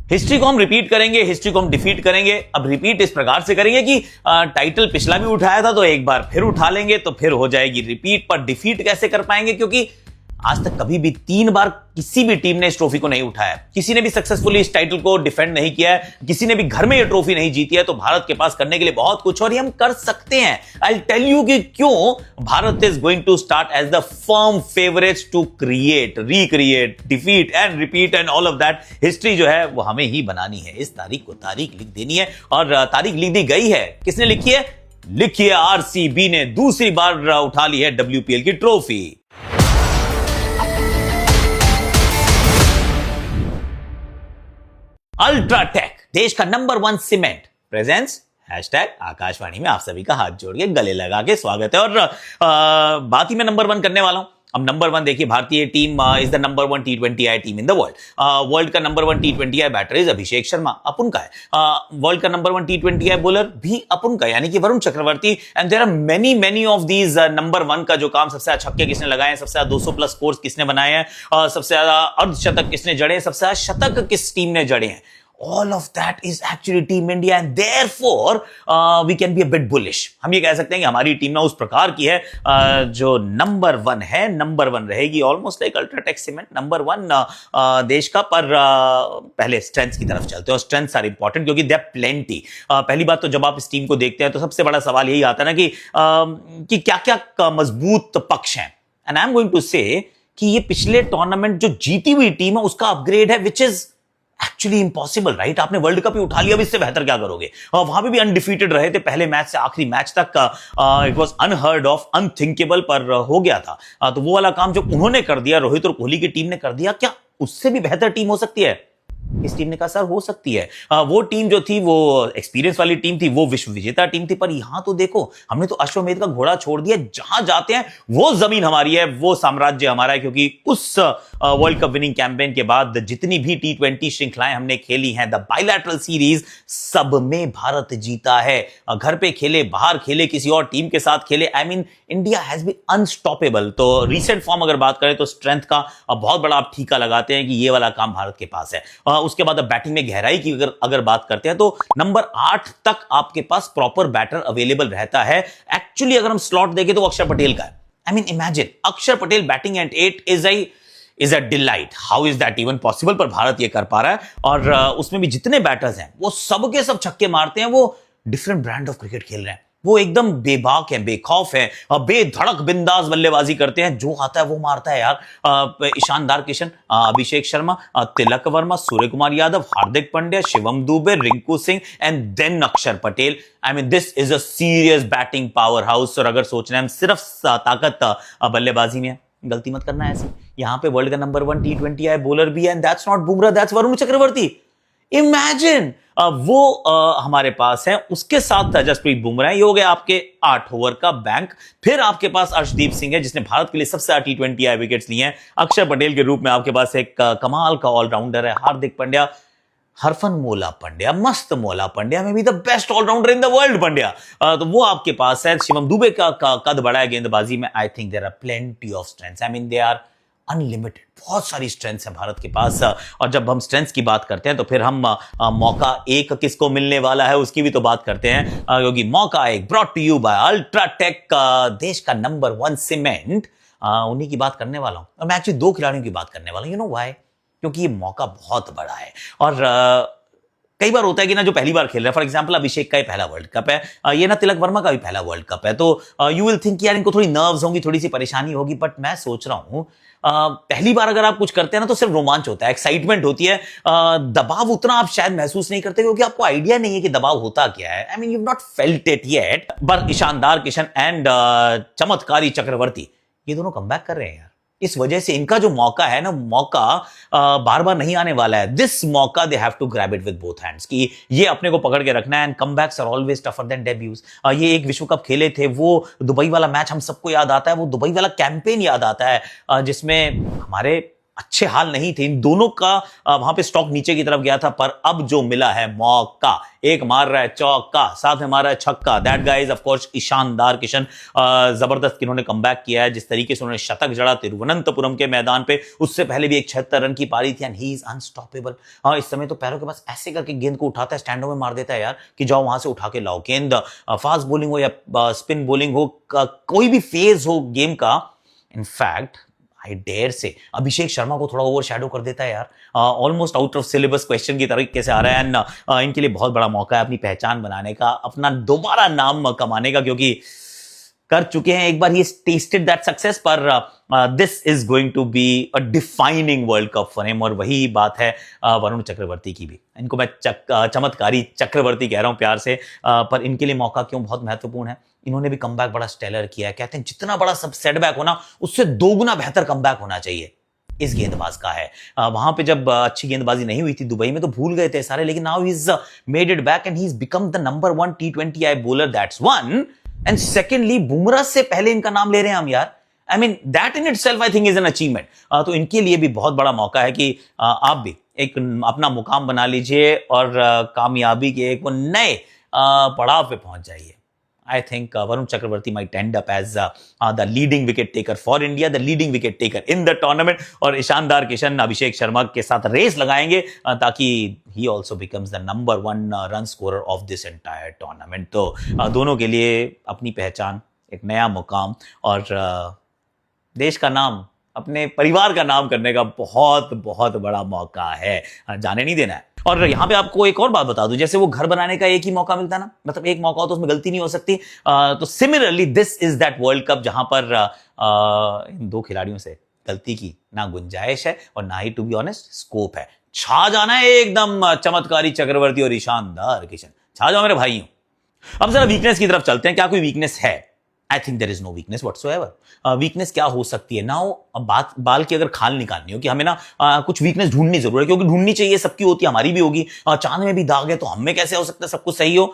History को हम repeat करेंगे, हिस्ट्री को हम डिफीट करेंगे। अब रिपीट इस प्रकार से करेंगे कि टाइटल पिछला भी उठाया था तो एक बार फिर उठा लेंगे तो फिर हो जाएगी रिपीट। पर डिफीट कैसे कर पाएंगे, क्योंकि आज तक कभी भी 3 बार किसी भी टीम ने इस ट्रॉफी को नहीं उठाया, किसी ने भी सक्सेसफुली इस टाइटल को डिफेंड नहीं किया है, किसी ने भी घर में ये ट्रॉफी नहीं जीती है। तो भारत के पास करने के लिए बहुत कुछ और ये हम कर सकते हैं। आई टेल यू कि क्यों Bharat is going to start as the firm favourites to create, recreate, defeat and repeat and all of that. History जो है वो हमें ही बनानी है। इस तारीख को तारीख लिख देनी है और तारीख लिख दी गई है। किसने लिखी है? लिखी है आरसीबी ने। दूसरी बार उठा ली है WPL की ट्रॉफी। अल्ट्राटेक, देश का number 1 cement presence hashtag Akashvani में आप सभी का हाथ जोड़ के गले लगा के स्वागत है। और बात ही मैं नंबर 1 करने वाला हूं। अब नंबर 1 देखिए, भारतीय team is the number 1 T20I team in the world. World का number 1 T20I batter is Abhishek Sharma, अपन का है। वर्ल्ड का नंबर 1 T20I बॉलर भी अपन का, यानी कि Varun Chakravarthy. And there are many of these number 1 का जो काम, सबसे ज्यादा छक्के किसने लगाए हैं, सबसे ज्यादा 200+ स्कोर्स किसने बनाए हैं, सबसे ज्यादा अर्धशतक किसने जड़े हैं, सबसे ज्यादा शतक किस टीम ने जड़े हैं, all of that is actually Team India and therefore we can be a bit bullish। हम ये कह सकते हैं कि हमारी टीम ना उस प्रकार की है जो नंबर 1 है, नंबर 1 रहेगी, almost like UltraTech cement number 1 देश का। पर पहले स्ट्रेंथ्स की तरफ चलते हैं और स्ट्रेंथ्स आर इंपॉर्टेंट क्योंकि दे आर प्लेंटी। पहली बात तो जब आप इस टीम को देखते हैं तो सबसे बड़ा सवाल यही आता है ना कि क्या क्या मजबूत पक्ष हैं। And I am going to say कि ये पिछले टूर्नामेंट जो जीती हुई टीम है उसका अपग्रेड है, which is actually impossible, right? आपने वर्ल्ड कप ही उठा लिया, अब इससे बेहतर क्या करोगे? वहां पे भी अनडिफीटेड रहे थे पहले मैच से आखिरी मैच तक। It was unheard of, unthinkable, पर हो गया था। तो वो वाला काम जो उन्होंने कर दिया, रोहित और कोहली की टीम ने कर दिया, क्या उससे भी बेहतर टीम हो सकती है? इस टीम ने कहा सर हो सकती है। वो टीम जो थी वो एक्सपीरियंस वाली टीम थी, वो विश्व विजेता टीम थी। पर यहां तो देखो, हमने तो अश्वमेध का घोड़ा छोड़ दिया। जहां जाते हैं वो जमीन हमारी है, वो साम्राज्य हमारा है। क्योंकि उस वर्ल्ड कप विनिंग कैंपेन के बाद जितनी भी T20 श्रृंखलाएं हमने खेली हैं, द बायलैटरल सीरीज, सब में भारत जीता है। घर पे खेले, बाहर खेले, किसी और टीम के साथ खेले, I mean India has been unstoppable. तो रीसेंट फॉर्म अगर बात करें तो स्ट्रेंथ का बहुत बड़ा आप ठीका लगाते हैं कि ये वाला काम भारत के पास है। उसके बाद बैटिंग में गहराई की अगर बात करते हैं तो नंबर 8 तक आपके पास प्रॉपर बैटर अवेलेबल रहता है। एक्चुअली अगर हम स्लॉट देखें तो अक्षर पटेल का है। आई मीन इमेजिन, अक्षर Patel batting at 8 is a delight. How is that even possible? पर भारत ये कर पा रहा है। और उसमें भी जितने बैटर्स हैं वो सबके सब छक्के मारते हैं। वो डिफरेंट ब्रांड ऑफ क्रिकेट खेल रहे हैं। वो एकदम बेबाक है, बेखौफ है, बेधड़क बिंदास बल्लेबाजी करते हैं। जो आता है वो मारता है यार। ईशानदार किशन, अभिषेक शर्मा, तिलक वर्मा, सूर्य कुमार यादव, हार्दिक पांड्या, शिवम दुबे, रिंकू सिंह एंड देन अक्षर Patel. I mean this is a serious batting power house. और अगर सोच रहे हैं हम सिर्फ ताकत बल्लेबाजी में, गलती मत करना है ऐसी। यहां पे वर्ल्ड का नंबर 1 T20I बॉलर भी है, and that's not Bumrah, that's Varun Chakravarthy. Imagine वो हमारे पास है। उसके साथ जसप्रीत बुमराह, ये हो गया आपके 8 ओवर का बैंक। फिर आपके पास अर्शदीप सिंह है जिसने भारत के लिए सबसे ज्यादा T20I विकेट्स लिए हैं। अक्षर पटेल के रूप में आपके पास एक कमाल का ऑलराउंडर है हार्दिक पांड्या, हरफन मोला पांड्या, मस्त मोला पांड्या में भी the best allrounder in the world Pandya. तो वो आपके पास है। शिवम दुबे का कद बड़ा है गेंदबाजी में। I think there are plenty of strengths. I mean they are unlimited. बहुत सारी स्ट्रेंथ्स है भारत के पास। और जब हम स्ट्रेंथ्स की बात करते हैं तो फिर हम मौका एक किसको मिलने वाला है उसकी भी तो बात करते हैं। क्योंकि मौका एक brought to you by UltraTech, देश का नंबर 1 सीमेंट, उन्हीं की बात करने वाला हूं। और मैं एक्चुअली 2 खिलाड़ियों की बात करने वाला हूं। You know why? क्योंकि ये मौका बहुत बड़ा है। और कई बार होता है कि ना जो पहली बार खेल रहा है, फॉर एग्जांपल अभिषेक का ही पहला वर्ल्ड कप है, ये ना तिलक वर्मा का भी पहला वर्ल्ड कप है। तो यू विल थिंक यार इनको थोड़ी नर्व्स होंगी, थोड़ी सी परेशानी होगी। बट मैं सोच रहा हूं पहली बार अगर आप कुछ करते हैं ना तो सिर्फ रोमांच होता है, एक्साइटमेंट होती है। दबाव उतना आप शायद महसूस नहीं करते क्योंकि आपको आइडिया नहीं है कि दबाव होता क्या है। I mean you not felt it yet. But ईशानदार किशन एंड चमत्कारी चक्रवर्ती, ये दोनों कमबैक कर रहे हैं यार। इस वजह से इनका जो मौका है ना, मौका बार बार नहीं आने वाला है। दिस मौका they have to grab it with both hands कि ये अपने को पकड़ के रखना है। And comebacks are always tougher than debuts. ये एक विश्व कप खेले थे, वो दुबई वाला मैच हम सबको याद आता है, वो दुबई वाला कैंपेन याद आता है जिसमें हमारे अच्छे हाल नहीं थे इन दोनों का, वहां पे स्टॉक नीचे की तरफ गया था, पर अब जो मिला है मौका, एक मार रहा है चौका, साथ में मार रहा है छक्का, that guy is of course ईशानदार किशन। जबरदस्त इन्होंने कमबैक किया है, जिस तरीके से उन्होंने शतक जड़ा तिरुवनंतपुरम के मैदान पे, उससे पहले भी एक 76 रन की पारी थी, एंड ही इज अनस्टॉपेबल। इस समय तो पैरों के पास ऐसे करके गेंद को उठाता है, स्टैंडों में मार देता है यार, कि जाओ वहां से उठा के लाओ गेंद। फास्ट बॉलिंग हो या स्पिन बॉलिंग हो, कोई भी फेज हो गेम का, इनफैक्ट आई डेयर से अभिषेक शर्मा को थोड़ा ओवर शैडो कर देता है यार। Almost out of syllabus question की तरीके से आ रहा है, एंड इनके लिए बहुत बड़ा मौका है अपनी पहचान बनाने का, अपना दोबारा नाम कमाने का, क्योंकि कर चुके हैं एक बार, ही टेस्टेड दैट सक्सेस, पर this is going to be a defining world cup for him. और वही बात है वरुण चक्रवर्ती की भी, इनको मैं चमत्कारी चक्रवर्ती कह रहा हूं प्यार से, पर इनके लिए मौका क्यों बहुत महत्वपूर्ण है, इन्होंने भी कमबैक बड़ा स्टेलर किया है। कहते हैं जितना बड़ा सब सेटबैक होना, उससे दोगुना बेहतर कमबैक होना चाहिए, इस गेंदबाज का है। वहां पे जब अच्छी गेंदबाजी नहीं हुई थी दुबई में, तो भूल गए थे सारे, लेकिन now he is made it back and he is become the number 1 T20I bowler, that's one. And secondly Bumrah से पहले इनका नाम ले रहे हैं हम यार, I mean that in itself I think is an achievement. तो इनके लिए भी बहुत बड़ा मौका है कि आप भी एक अपना मुकाम बना लीजिए और कामयाबी के एक नए पड़ाव पे पहुंच जाइए। I think Varun Chakravarti might end up as the leading wicket taker for India, the leading wicket taker in the tournament, और ईशानदार किशन अभिषेक शर्मा के साथ रेस लगाएंगे ताकि he also becomes the number 1 run scorer of this entire tournament। तो दोनों के लिए अपनी पहचान, एक नया मुकाम और देश का नाम, अपने परिवार का नाम करने का बहुत बहुत बड़ा मौका है, जाने नहीं देना है। और यहाँ पे आपको एक और बात बता दूं, जैसे वो घर बनाने का एक ही मौका मिलता है ना, मतलब एक मौका हो तो उसमें गलती नहीं हो सकती, तो similarly this is that world cup जहां पर इन दो खिलाड़ियों से गलती की ना गुंजाइश है और ना ही टू बी ऑनेस्ट स्कोप है। छा जाना है एकदम चमत्कारी चक्रवर्ती और ईशानदार किशन, छा जाओ मेरे भाइयों। अब जरा वीकनेस की तरफ चलते हैं, क्या कोई वीकनेस है? I think there is no weakness whatsoever. Weakness क्या हो सकती है ना, बात बाल की अगर खाल निकालनी हो कि हमें ना कुछ वीकनेस ढूंढनी जरूर है, क्योंकि ढूंढनी चाहिए, सबकी होती है, हमारी भी होगी। चांद में भी दाग है तो हम में कैसे हो सकता है सब कुछ सही हो?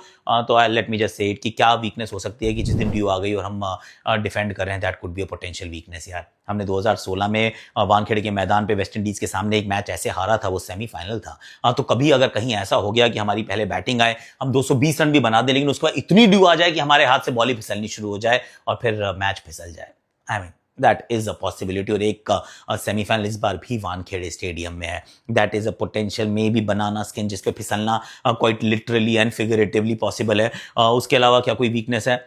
तो late me just say it कि क्या वीकनेस हो सकती है कि जिस दिन ड्यू आ गई और हम डिफेंड कर रहे हैं, that could be a potential weakness यार। हमने 2016 में वानखेड़े के मैदान पे वेस्ट इंडीज के सामने एक मैच ऐसे हारा था, वो सेमीफाइनल था। तो कभी अगर कहीं ऐसा हो गया कि हमारी पहले बैटिंग आए, हम 220 रन भी बना दे, लेकिन उसके बाद इतनी ड्यू आ जाए कि हमारे हाथ से बॉल ही फिसलनी शुरू हो जाए और फिर मैच फिसल जाए, I mean that is a possibility. और एक सेमीफाइनल इस बार भी वानखेड़े स्टेडियम में है, that is a potential may be banana skin, जिसपे फिसलना quite literally and figuratively possible है। उसके अलावा क्या कोई वीकनेस है?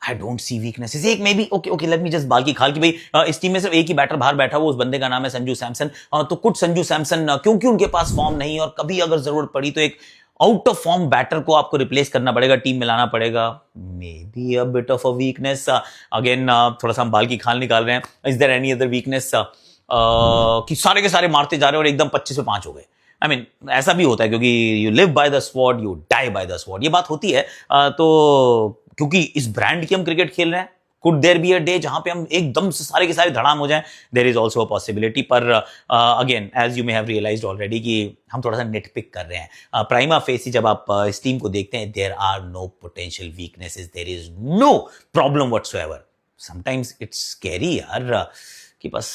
I don't see weaknesses. एक may be okay let me just बाल की खाल की भाई इस टीम में सिर्फ एक ही बैटर बाहर बैठा हुआ, उस बंदे का नाम है संजू सैमसन। तो कुछ संजू सैमसन क्योंकि उनके पास फॉर्म नहीं, और कभी अगर जरूरत पड़ी तो एक आउट ऑफ फॉर्म बैटर को आपको रिप्लेस करना पड़ेगा, टीम में लाना पड़ेगा, may be a bit of a weakness. Again थोड़ा सा हम बाल की खाल निकाल रहे हैं। Is there any other weakness कि सारे के सारे मारते जा रहे हैं और एकदम 25 पे 5 हो गए? आई मीन ऐसा भी होता है, क्योंकि you live by the sword you die by the sword, ये बात होती है। तो क्योंकि इस ब्रांड की हम क्रिकेट खेल रहे हैं, could there be a day जहां पे हम एकदम से सारे के सारे धड़ाम हो जाएं? There is also a possibility, पर again as you may have realised already कि हम थोड़ा सा नेटपिक कर रहे हैं। प्राइमा फेसी जब आप इस टीम को देखते हैं, there are no potential weaknesses, there is no problem whatsoever. Sometimes it's scary यार कि बस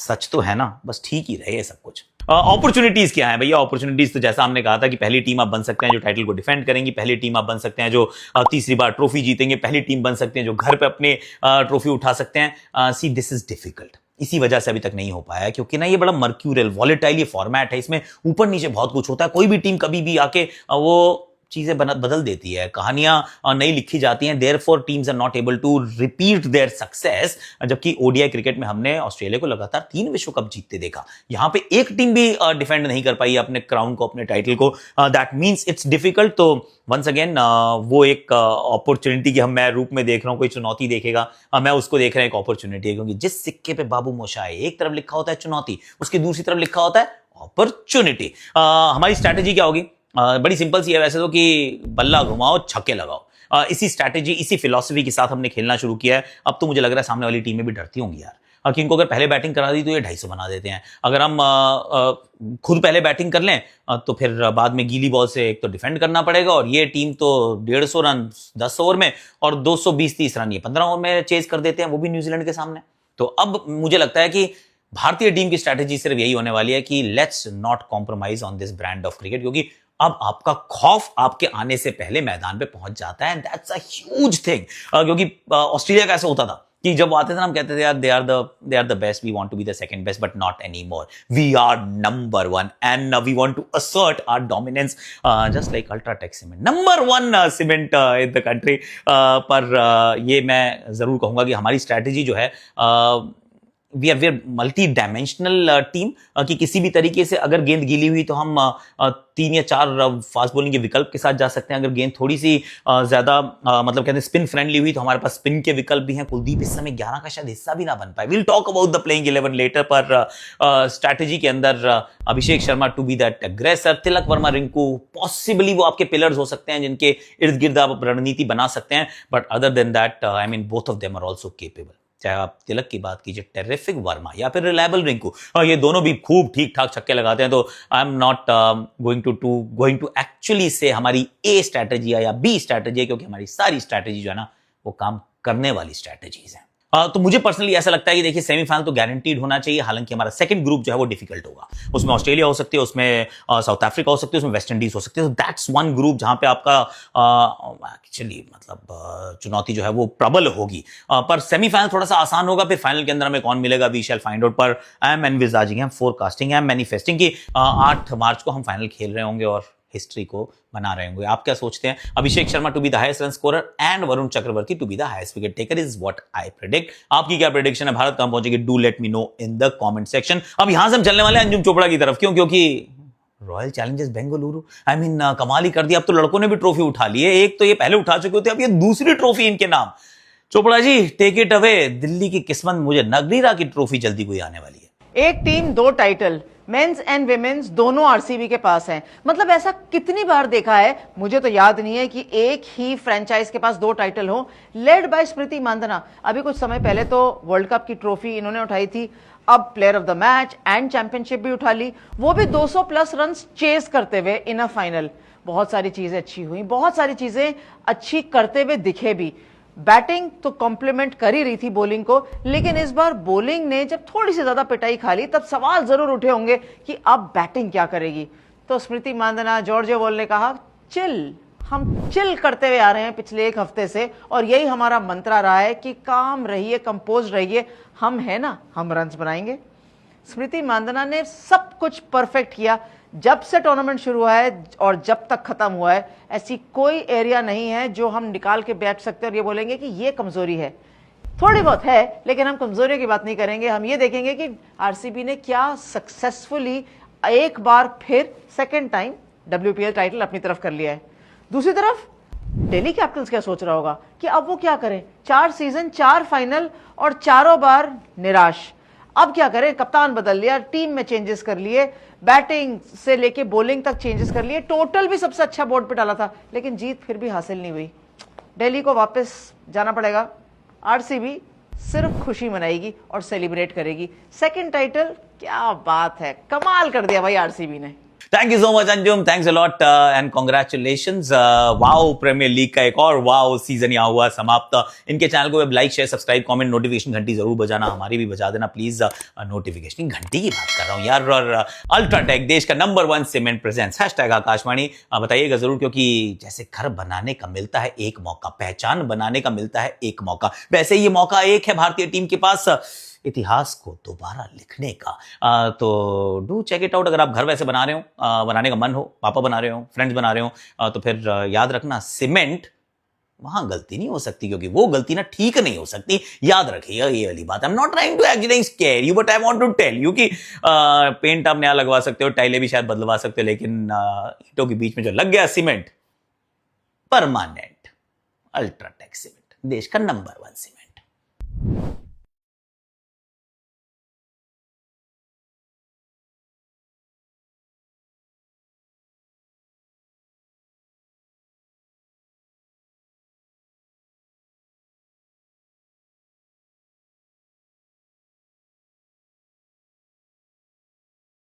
सच तो है ना, बस ठीक ही रहे सब कुछ। अपॉर्चुनिटीज क्या है भैया? अपॉर्चुनिटीज तो जैसा हमने कहा था कि पहली टीम आप बन सकते हैं जो टाइटल को डिफेंड करेंगी, पहली टीम आप बन सकते हैं जो तीसरी बार ट्रॉफी जीतेंगे, पहली टीम बन सकते हैं जो घर पे अपने ट्रॉफी उठा सकते हैं। सी दिस इज डिफिकल्ट, इसी वजह से अभी तक नहीं हो पाया, क्योंकि ना ये बड़ा मर्क्यूरियल वॉलेटाइल ये फॉर्मेट है, इसमें ऊपर नीचे बहुत कुछ होता है। कोई भी टीम कभी भी आके वो चीजें बदल देती है, कहानियां नई लिखी जाती हैं। Therefore teams are not able to repeat their success. जबकि ओडीआई क्रिकेट में हमने ऑस्ट्रेलिया को लगातार 3 विश्व कप जीतते देखा, यहां पे एक टीम भी डिफेंड नहीं कर पाई अपने क्राउन को, अपने टाइटल को। That means it's difficult. तो वंस अगेन वो एक अपॉर्चुनिटी की हम मैं रूप में देख रहा हूं, कोई चुनौती देखेगा, मैं उसको देख रहा हूं एक अपॉर्चुनिटी है, क्योंकि जिस सिक्के पे बाबू मोशाय एक तरफ लिखा होता है चुनौती, उसकी दूसरी तरफ लिखा होता है अपॉर्चुनिटी। हमारी स्ट्रैटेजी क्या होगी? बड़ी सिंपल सी है वैसे तो, कि बल्ला घुमाओ छक्के लगाओ। इसी स्ट्रैटेजी इसी फिलॉसफी के साथ हमने खेलना शुरू किया है। अब तो मुझे लग रहा है सामने वाली टीमें भी डरती होंगी यार, कि इनको अगर पहले बैटिंग करा दी तो ये 250 बना देते हैं। अगर हम खुद पहले बैटिंग कर लें तो फिर बाद में गीली बॉल से एक तो डिफेंड करना पड़ेगा, और ये टीम तो 150 रन 10 ओवर में और 220-30 रन ये 15 ओवर में चेज कर देते हैं, वो भी न्यूजीलैंड के सामने। तो अब मुझे लगता है कि भारतीय टीम की स्ट्रैटेजी सिर्फ यही होने वाली है कि let's not compromise on this brand of cricket, क्योंकि अब आपका खौफ आपके आने से पहले मैदान पे पहुंच जाता है, and that's a huge thing. क्योंकि ऑस्ट्रेलिया का ऐसा होता था कि जब वो आते थे ना, हम कहते थे यार they are the best, we want to be the second best, but not any more, we are number one and we want to assert our dominance just like UltraTech cement, number one cement in the country. पर ये मैं जरूर कहूंगा कि हमारी strategy जो है, we are multi dimensional team, कि किसी भी तरीके से अगर गेंद गीली हुई तो हम 3 या 4 फास्ट बॉलिंग के विकल्प के साथ जा सकते हैं। अगर गेंद थोड़ी सी ज्यादा मतलब कहते हैं स्पिन फ्रेंडली हुई तो हमारे पास स्पिन के विकल्प भी हैं। कुलदीप इस समय 11 का शायद हिस्सा भी ना बन पाए, will talk about the playing 11 later. पर स्ट्रैटेजी के अंदर Abhishek Sharma to be that aggressor, Tilak Verma, Rinku possibly वो आपके पिलर्स हो सकते हैं जिनके इर्द गिर्द आप रणनीति बना सकते हैं, but other than that I mean both of them are also capable. चाहे आप तिलक की बात कीजिए, टेरिफिक वर्मा, या फिर रिलायबल रिंकू, ये दोनों भी खूब ठीक ठाक छक्के लगाते हैं। तो I am not going to actually say हमारी ए स्ट्रैटेजी है या बी स्ट्रैटेजी है, क्योंकि हमारी सारी स्ट्रैटेजी जो है ना वो काम करने वाली स्ट्रैटेजीज हैं। तो मुझे पर्सनली ऐसा लगता है कि देखिए सेमीफाइनल तो गारंटीड होना चाहिए। हालांकि हमारा सेकंड ग्रुप जो है वो डिफिकल्ट होगा, उसमें ऑस्ट्रेलिया हो सकती है, उसमें साउथ अफ्रीका हो सकती है, उसमें वेस्ट इंडीज हो सकती है। दैट्स वन ग्रुप जहां पे आपका एक्चुअली मतलब चुनौती जो है वो प्रबल होगी। पर सेमीफाइनल थोड़ा सा आसान होगा, फिर फाइनल के अंदर हमें कौन मिलेगा वी शैल फाइंड आउट। पर I am envisaging, I am forecasting, I am manifesting कि 8 मार्च को हम फाइनल खेल रहे होंगे और हिस्ट्री को बना रहे होंगे। आप क्या सोचते हैं? Abhishek Sharma to be the highest run scorer and Varun Chakravarthy to be the highest wicket taker is what I predict. आपकी क्या प्रेडिक्शन है? भारत कहां पहुंचेगी? Do let me know in the comment section. अब यहां से हम चलने वाले हैं अंजुम चोपड़ा की तरफ। क्यों? क्योंकि royal Challengers Bengaluru I mean कमाल ही कर दिया। अब तो लड़कों ने भी ट्रॉफी उठा ली है, एक तो ये पहले उठा चुके थे, अब ये दूसरी ट्रॉफी इनके नाम। Chopra ji take it away. Delhi की किस्मत मुझे लग नहीं रहा कि ट्रॉफी जल्दी कोई आने वाली है। एक team 2 title, men's and women's दोनों आरसीबी के पास हैं। मतलब ऐसा कितनी बार देखा है, मुझे तो याद नहीं है कि एक ही फ्रेंचाइज के पास 2 टाइटल हो, लेड बाय स्मृति मांदना। अभी कुछ समय पहले तो वर्ल्ड कप की ट्रॉफी इन्होंने उठाई थी, अब player of the match and championship भी उठा ली, वो भी 200 प्लस रन चेस करते हुए इन अ फाइनल। बहुत सारी चीजें अच्छी हुई, बहुत सारी चीजें अच्छी करते हुए दिखे भी। बैटिंग तो कॉम्प्लीमेंट कर ही रही थी बॉलिंग को, लेकिन इस बार बॉलिंग ने जब थोड़ी सी ज्यादा पिटाई खा ली तब सवाल जरूर उठे होंगे कि अब बैटिंग क्या करेगी। तो स्मृति मांदना, जॉर्ज वॉल ने कहा चिल, हम चिल करते हुए आ रहे हैं पिछले 1 हफ्ते से, और यही हमारा मंत्रा रहा है कि काम रहिए, कंपोज रहिए, हम है ना, हम रन्स बनाएंगे। स्मृति मांदना ने सब कुछ परफेक्ट किया। जब से टूर्नामेंट शुरू हुआ है और जब तक खत्म हुआ है, ऐसी कोई एरिया नहीं है जो हम निकाल के बैठ सकते हैं और ये बोलेंगे कि ये कमजोरी है। थोड़ी बहुत है, लेकिन हम कमजोरियों की बात नहीं करेंगे। हम ये देखेंगे कि आरसीबी ने क्या सक्सेसफुली एक बार फिर सेकेंड टाइम WPL टाइटल अपनी तरफ कर लिया है। दूसरी तरफ दिल्ली कैपिटल्स क्या सोच रहा होगा कि अब वो क्या करें? 4 सीजन, 4 फाइनल और चारों बार निराश। अब क्या करें? कप्तान बदल लिया, टीम में चेंजेस कर लिए, बैटिंग से लेके बॉलिंग तक चेंजेस कर लिए, टोटल भी सबसे अच्छा बोर्ड पे डाला था, लेकिन जीत फिर भी हासिल नहीं हुई। दिल्ली को वापस जाना पड़ेगा। आरसीबी सिर्फ खुशी मनाएगी और सेलिब्रेट करेगी। सेकंड टाइटल, क्या बात है, कमाल कर दिया भाई आरसीबी ने। Thank you so much Anjum, thanks a lot and congratulations. Wow, premier league का एक और वाओ सीजन यहाँ हुआ समाप्त। इनके चैनल को like, share, subscribe, comment, notification घंटी जरूर बजाना, हमारी भी बजा देना प्लीज। नोटिफिकेशन घंटी की बात कर रहा हूँ यार। और अल्ट्राटेक देश का नंबर 1 सीमेंट प्रेजेंस #आकाशवाणी बताइएगा जरूर, क्योंकि जैसे घर बनाने का मिलता है एक मौका, पहचान बनाने का मिलता है एक मौका, वैसे ये मौका एक है भारतीय टीम के पास इतिहास को दोबारा लिखने का। तो डू चेक इट आउट। अगर आप घर वैसे बना रहे हो, बनाने का मन हो, पापा बना रहे हो, फ्रेंड्स बना रहे हो, तो फिर याद रखना सीमेंट वहां गलती नहीं हो सकती, क्योंकि वो गलती ना ठीक नहीं हो सकती। याद रखिएगा ये वाली बात। I am not trying to actually scare you, but I want to tell you कि पेंट आप नया लगवा सकते हो, टाइलें भी शायद बदलवा सकते हो, लेकिन ईंटों के बीच में जो लग गया सीमेंट, परमानेंट। अल्ट्राटेक सीमेंट, देश का नंबर 1 सीमेंट।